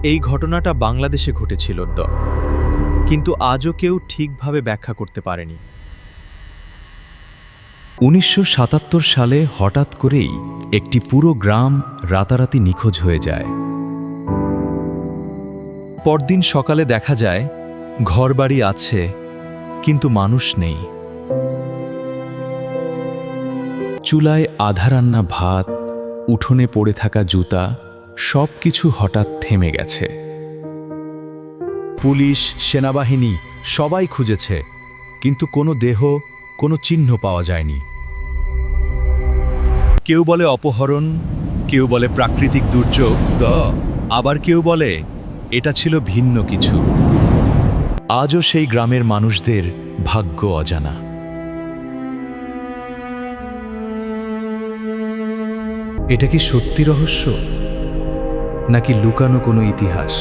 এই ঘটনাটা বাংলাদেশে ঘটেছিল কিন্তু আজও কেউ ঠিকভাবে ব্যাখ্যা করতে পারেনি। 1977 সালে হঠাৎ করেই একটি পুরো গ্রাম রাতারাতি নিখোঁজ হয়ে যায়। পরদিন সকালে দেখা যায় ঘরবাড়ি আছে কিন্তু মানুষ নেই। চুলায় আধা রান্না ভাত, উঠোনে পড়ে থাকা জুতা, সবকিছু হঠাৎ থেমে গেছে। পুলিশ, সেনাবাহিনী সবাই খুঁজেছে, কিন্তু কোনো দেহ, কোনো চিহ্ন পাওয়া যায়নি। কেউ বলে অপহরণ, কেউ বলে প্রাকৃতিক দুর্যোগ, আবার কেউ বলে এটা ছিল ভিন্ন কিছু। আজও সেই গ্রামের মানুষদের ভাগ্য অজানা। এটা কি সত্যি রহস্য, নাকি লুকানো কোনো ইতিহাস?